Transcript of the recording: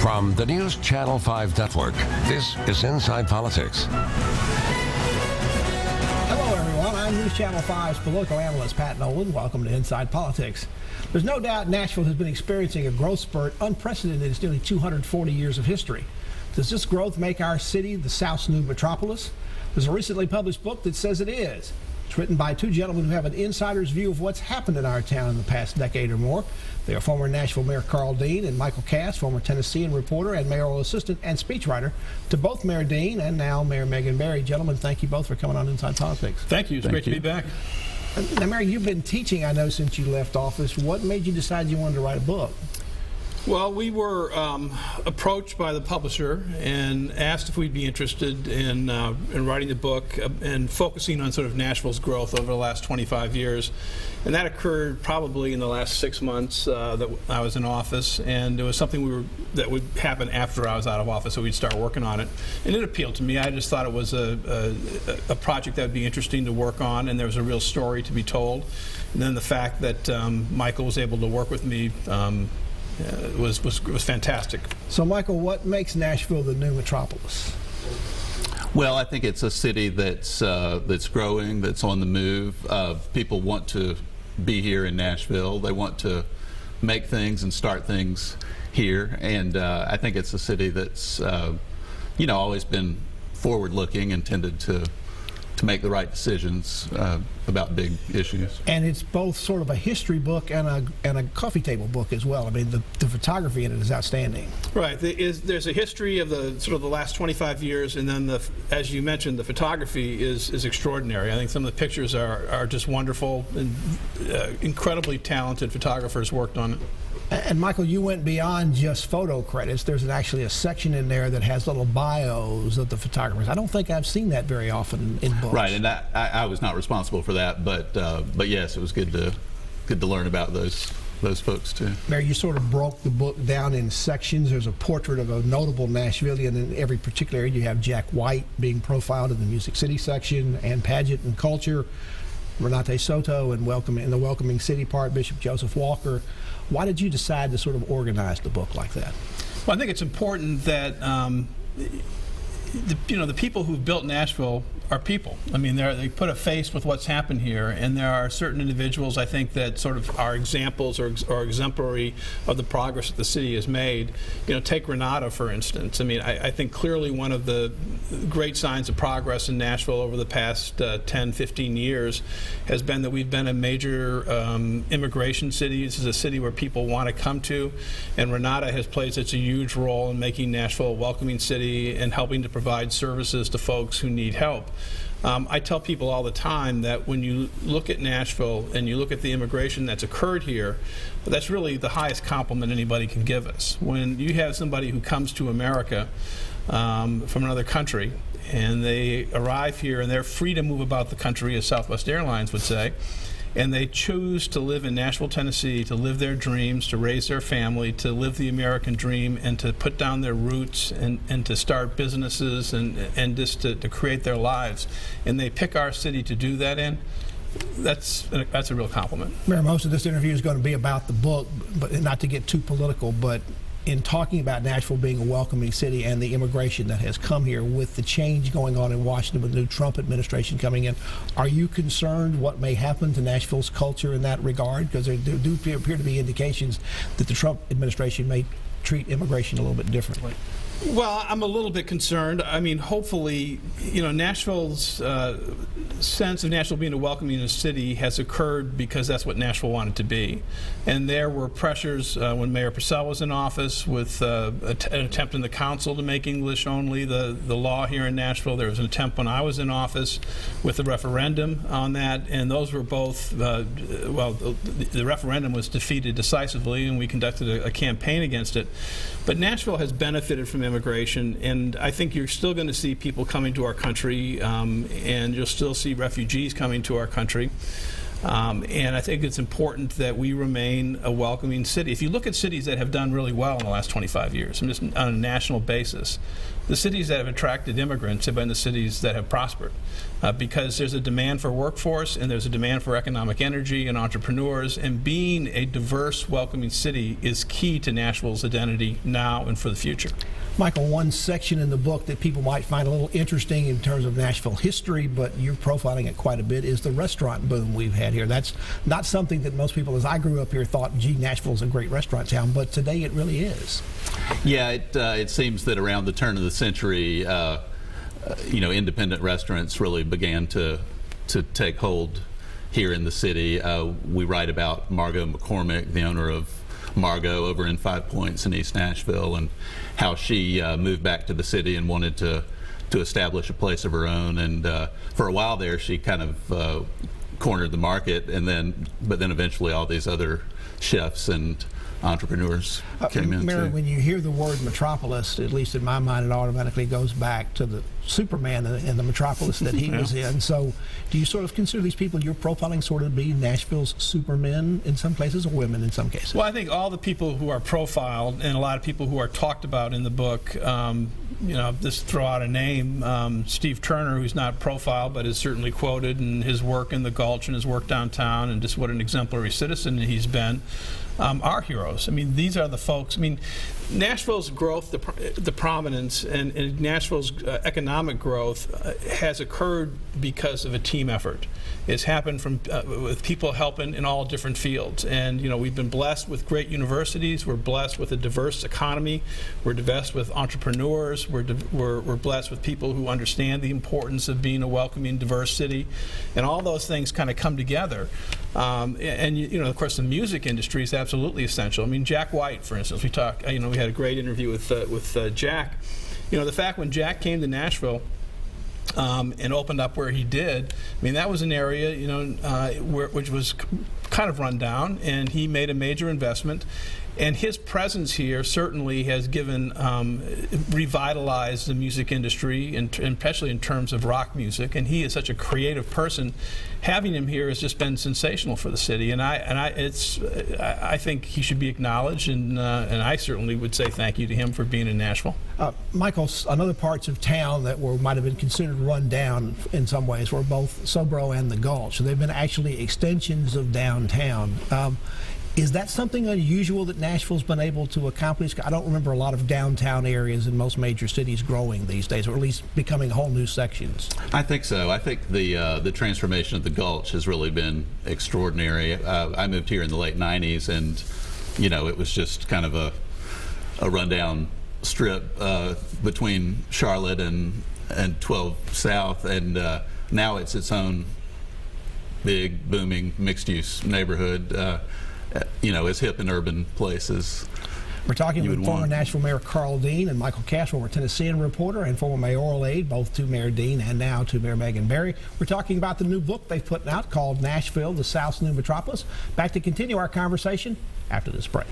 From the News Channel 5 Network, this is Inside Politics. Hello, everyone. I'm News Channel 5's political analyst, Pat Nolan. Welcome to Inside Politics. There's no doubt Nashville has been experiencing a growth spurt unprecedented in its nearly 240 years of history. Does this growth make our city the South's new metropolis? There's a recently published book that says it is. It's written by two gentlemen who have an insider's view of what's happened in our town in the past decade or more. They are former Nashville Mayor Karl Dean and Michael Cass, former Tennessean reporter and mayoral assistant and speechwriter to both Mayor Dean and now Mayor Megan Barry. Gentlemen, thank you both for coming on Inside Politics. Thank you. It's great to be back. Now, Mayor, you've been teaching, I know, since you left office. What made you decide you wanted to write a book? Well, we were approached by the publisher and asked if we'd be interested in writing the book and focusing on sort of Nashville's growth over the last 25 years. And that occurred probably in the last 6 months that I was in office, and it was something that would happen after I was out of office, so we'd start working on it. And it appealed to me. I just thought it was a project that would be interesting to work on, and there was a real story to be told. And then the fact that Michael was able to work with me was fantastic. So, Michael, what makes Nashville the new metropolis? Well, I think it's a city that's growing, that's on the move. People want to be here in Nashville. They want to make things and start things here, and I think it's a city that's always been forward-looking and tended to make the right decisions about big issues. And it's both sort of a history book and a coffee table book as well. I mean, the photography in it is outstanding. Right. There's a history of the last 25 years, and then as you mentioned, the photography is extraordinary. I think some of the pictures are just wonderful, and incredibly talented photographers worked on it. And Michael, you went beyond just photo credits. There's actually a section in there that has little bios of the photographers. I don't think I've seen that very often in books. Right, and I was not responsible for that, but yes, it was good to learn about those folks too. Mary, you sort of broke the book down in sections. There's a portrait of a notable Nashvilleian in every particular area. You have Jack White being profiled in the Music City section, Ann Paget and Culture, Renate Soto and in the Welcoming City part, Bishop Joseph Walker. Why did you decide to sort of organize the book like that? Well, I think it's important that the people who've built Nashville are people. I mean, they put a face with what's happened here, and there are certain individuals, I think, that sort of are examples or exemplary of the progress that the city has made. Take Renata, for instance. I mean, I think clearly one of the great signs of progress in Nashville over the past 10, 15 years has been that we've been a major immigration city. This is a city where people want to come to, and Renata has played such a huge role in making Nashville a welcoming city and helping to provide services to folks who need help. I tell people all the time that when you look at Nashville and you look at the immigration that's occurred here, that's really the highest compliment anybody can give us. When you have somebody who comes to America from another country and they arrive here and they're free to move about the country, as Southwest Airlines would say, and they choose to live in Nashville, Tennessee, to live their dreams, to raise their family, to live the American dream, and to put down their roots and to start businesses and just to create their lives. And they pick our city to do that in. That's a real compliment. Mayor, most of this interview is going to be about the book, but not to get too political, but in talking about Nashville being a welcoming city and the immigration that has come here with the change going on in Washington with the new Trump administration coming in, are you concerned what may happen to Nashville's culture in that regard? Because there do appear to be indications that the Trump administration may treat immigration a little bit differently. Well, I'm a little bit concerned. I mean, hopefully, Nashville's sense of Nashville being a welcoming city has occurred because that's what Nashville wanted to be. And there were pressures when Mayor Purcell was in office with an attempt in the council to make English only the law here in Nashville. There was an attempt when I was in office with the referendum on that, and those were both, the referendum was defeated decisively, and we conducted a campaign against it. But Nashville has benefited from immigration, and I think you're still going to see people coming to our country, and you'll still see refugees coming to our country. And I think it's important that we remain a welcoming city. If you look at cities that have done really well in the last 25 years, just on a national basis, the cities that have attracted immigrants have been the cities that have prospered, because there's a demand for workforce and there's a demand for economic energy and entrepreneurs, and being a diverse, welcoming city is key to Nashville's identity now and for the future. Michael, one section in the book that people might find a little interesting in terms of Nashville history, but you're profiling it quite a bit, is the restaurant boom we've had here. That's not something that most people, as I grew up here, thought, gee, Nashville's a great restaurant town, but today it really is. Yeah, it seems that around the turn of the century, independent restaurants really began to take hold here in the city. We write about Margot McCormick, the owner of Margot over in 5 Points in East Nashville, and how she moved back to the city and wanted to establish a place of her own. And for a while there, she kind of cornered the market, but then eventually all these other chefs and entrepreneurs came in. Mary, too. when you hear the word metropolis, at least in my mind, it automatically goes back to the Superman and the metropolis that he was in. So do you sort of consider these people you're profiling sort of be Nashville's supermen in some places, or women in some cases? Well, I think all the people who are profiled and a lot of people who are talked about in the book, just throw out a name, Steve Turner, who's not profiled but is certainly quoted, and his work in the Gulch and his work downtown and just what an exemplary citizen he's been, are heroes. I mean, these are the folks. I mean, Nashville's growth, the prominence, and Nashville's economic growth has occurred because of a team effort. It's happened with people helping in all different fields. And, we've been blessed with great universities. We're blessed with a diverse economy. We're blessed with entrepreneurs. We're blessed with people who understand the importance of being a welcoming, diverse city. And all those things kind of come together. Of course, the music industry is absolutely essential. I mean, Jack White, for instance, we had a great interview with Jack. The fact when Jack came to Nashville and opened up where he did, I mean, that was an area, which was kind of run down, and he made a major investment. And his presence here certainly has revitalized the music industry, and especially in terms of rock music. And he is such a creative person. Having him here has just been sensational for the city. And I think he should be acknowledged. And I certainly would say thank you to him for being in Nashville. Michael, another parts of town that might have been considered run down in some ways were both Sobro and the Gulch. So they've been actually extensions of downtown. Is that something unusual that Nashville's been able to accomplish? I don't remember a lot of downtown areas in most major cities growing these days, or at least becoming whole new sections. I think so. I think the transformation of the Gulch has really been extraordinary. I moved here in the late 90s, and it was just kind of a rundown strip between Charlotte and 12 South, and now it's its own big, booming, mixed-use neighborhood. As hip and urban places. We're talking with former Nashville Mayor Karl Dean and Michael Cash, former Tennessean reporter and former mayoral aide, both to Mayor Dean and now to Mayor Megan Barry. We're talking about the new book they've put out called Nashville, the South's New Metropolis. Back to continue our conversation after this break.